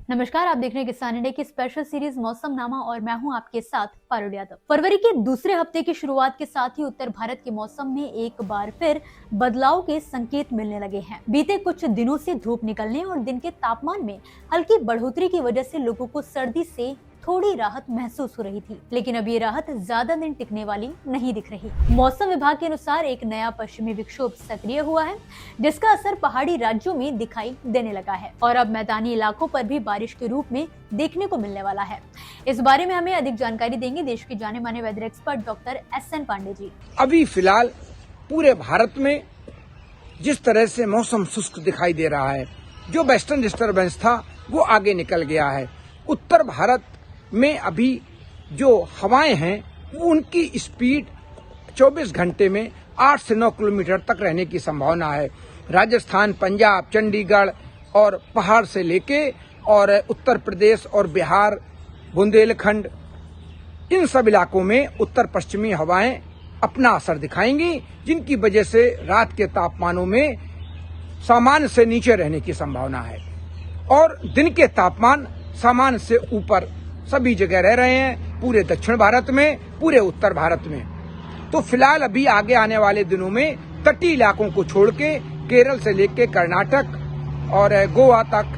नमस्कार, आप देख रहे हैं किसान इंडिया की स्पेशल सीरीज मौसम नामा और मैं हूं आपके साथ पारुल यादव। फरवरी के दूसरे हफ्ते की शुरुआत के साथ ही उत्तर भारत के मौसम में एक बार फिर बदलाव के संकेत मिलने लगे हैं। बीते कुछ दिनों से धूप निकलने और दिन के तापमान में हल्की बढ़ोतरी की वजह से लोगों को सर्दी से थोड़ी राहत महसूस हो रही थी, लेकिन अब ये राहत ज्यादा दिन टिकने वाली नहीं दिख रही। मौसम विभाग के अनुसार एक नया पश्चिमी विक्षोभ सक्रिय हुआ है, जिसका असर पहाड़ी राज्यों में दिखाई देने लगा है और अब मैदानी इलाकों पर भी बारिश के रूप में देखने को मिलने वाला है। इस बारे में हमें अधिक जानकारी देंगे देश के जाने माने weather expert doctor SN Pandey ji. अभी फिलहाल पूरे भारत में जिस तरह से मौसम शुष्क दिखाई दे रहा है, जो वेस्टर्न डिस्टर्बेंस था वो आगे निकल गया है। उत्तर भारत में अभी जो हवाएं हैं वो उनकी स्पीड 24 घंटे में 8 से 9 किलोमीटर तक रहने की संभावना है। राजस्थान, पंजाब, चंडीगढ़ और पहाड़ से लेके और उत्तर प्रदेश और बिहार, बुंदेलखंड, इन सब इलाकों में उत्तर पश्चिमी हवाएं अपना असर दिखाएंगी, जिनकी वजह से रात के तापमानों में सामान्य से नीचे रहने की संभावना है और दिन के तापमान सामान्य से ऊपर सभी जगह रह रहे हैं, पूरे दक्षिण भारत में, पूरे उत्तर भारत में। तो फिलहाल अभी आगे आने वाले दिनों में तटीय इलाकों को छोड़ के केरल से लेके कर्नाटक और गोवा तक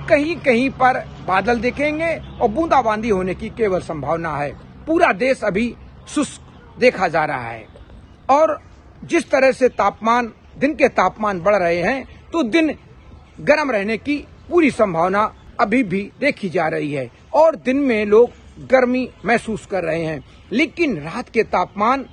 कहीं कहीं पर बादल दिखेंगे और बूंदाबांदी होने की केवल संभावना है। पूरा देश अभी शुष्क देखा जा रहा है और जिस तरह से तापमान, दिन के तापमान बढ़ रहे हैं तो दिन गर्म रहने की पूरी संभावना अभी भी देखी जा रही है और दिन में लोग गर्मी महसूस कर रहे हैं, लेकिन रात के तापमान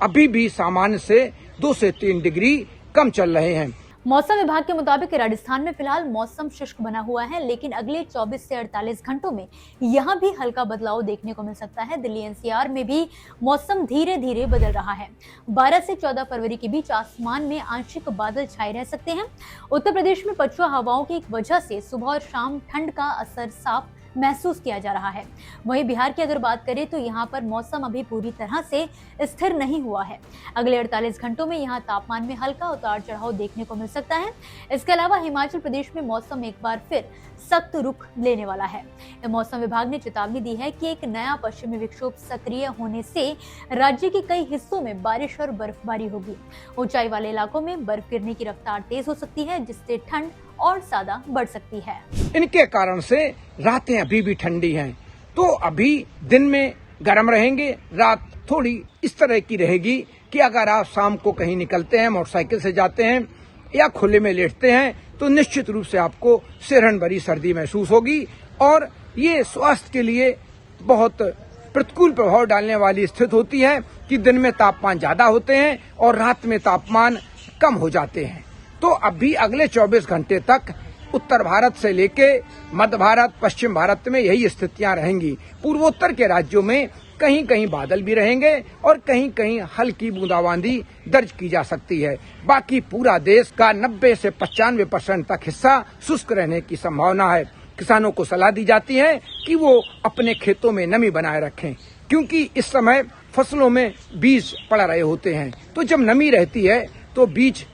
अभी भी सामान्य से 2 से 3 डिग्री कम चल रहे हैं। मौसम विभाग के मुताबिक राजस्थान में फिलहाल मौसम शुष्क बना हुआ है, लेकिन अगले 24 से 48 घंटों में यहां भी हल्का बदलाव देखने को मिल सकता है। दिल्ली NCR में भी मौसम धीरे धीरे बदल रहा है। 12 से 14 फरवरी के बीच आसमान में आंशिक बादल छाए रह सकते हैं। उत्तर प्रदेश में पछुआ हवाओं की वजह से सुबह और शाम ठंड का असर साफ महसूस किया जा रहा है। वहीं बिहार की अगर बात करें तो यहाँ पर मौसम अभी पूरी तरह से स्थिर नहीं हुआ है। अगले 48 घंटों में यहाँ तापमान में हल्का उतार चढ़ाव देखने को मिल सकता है। इसके अलावा हिमाचल प्रदेश में मौसम एक बार फिर सख्त रुख लेने वाला है। मौसम विभाग ने चेतावनी दी है कि एक नया पश्चिमी विक्षोभ सक्रिय होने से राज्य के कई हिस्सों में बारिश और बर्फबारी होगी। ऊंचाई वाले इलाकों में बर्फ गिरने की रफ्तार तेज हो सकती है, जिससे ठंड और ज्यादा बढ़ सकती है। इनके कारण से रातें अभी भी ठंडी हैं, तो अभी दिन में गर्म रहेंगे, रात थोड़ी इस तरह की रहेगी कि अगर आप शाम को कहीं निकलते हैं, मोटरसाइकिल से जाते हैं या खुले में लेटते हैं तो निश्चित रूप से आपको सिरहन भरी सर्दी महसूस होगी और ये स्वास्थ्य के लिए बहुत प्रतिकूल प्रभाव डालने वाली स्थिति होती है कि दिन में तापमान ज्यादा होते हैं और रात में तापमान कम हो जाते हैं। तो अभी अगले 24 घंटे तक उत्तर भारत से लेके मध्य भारत, पश्चिम भारत में यही स्थितियां रहेंगी। पूर्वोत्तर के राज्यों में कहीं कहीं बादल भी रहेंगे और कहीं कहीं हल्की बूंदाबांदी दर्ज की जा सकती है। बाकी पूरा देश का 90 से 95% तक हिस्सा शुष्क रहने की संभावना है। किसानों को सलाह दी जाती है कि वो अपने खेतों में नमी बनाए रखें, क्योंकि इस समय फसलों में बीज पड़ रहे होते हैं, तो जब नमी रहती है तो बीज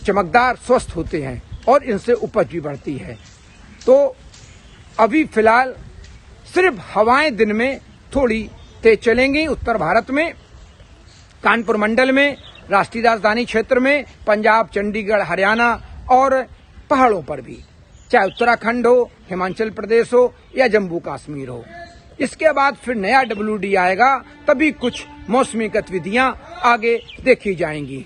चमकदार, स्वस्थ होते हैं और इनसे उपज भी बढ़ती है। तो अभी फिलहाल सिर्फ हवाएं दिन में थोड़ी तेज चलेंगी उत्तर भारत में, कानपुर मंडल में, राष्ट्रीय राजधानी क्षेत्र में, पंजाब, चंडीगढ़, हरियाणा और पहाड़ों पर भी, चाहे उत्तराखंड हो, हिमाचल प्रदेश हो या जम्मू कश्मीर हो। इसके बाद फिर नया WD आएगा, तभी कुछ मौसमी गतिविधियां आगे देखी जाएंगी।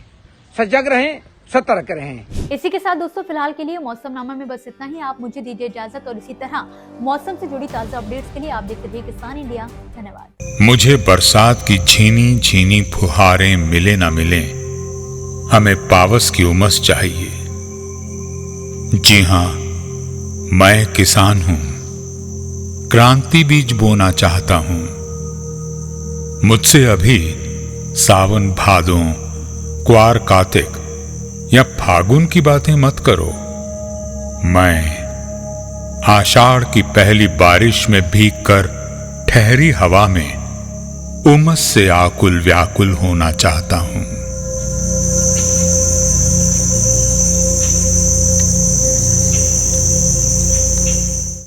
सजग रहें, सतर्क रहें। इसी के साथ दोस्तों फिलहाल के लिए मौसम नामा में बस इतना ही। आप मुझे दीजिए इजाजत और इसी तरह मौसम से जुड़ी ताजा अपडेट्स के लिए आप देखते रहिए किसान इंडिया। धन्यवाद। मुझे बरसात की झीनी झीनी फुहारें मिले ना मिले, हमें पावस की उमस चाहिए। जी हाँ, मैं किसान हूं, क्रांति बीज बोना चाहता हूं। मुझसे अभी सावन, भादों, क्वार, कार्तिक या फागुन की बातें मत करो। मैं आषाढ़ की पहली बारिश में भीगकर ठहरी हवा में उमस से आकुल व्याकुल होना चाहता हूं।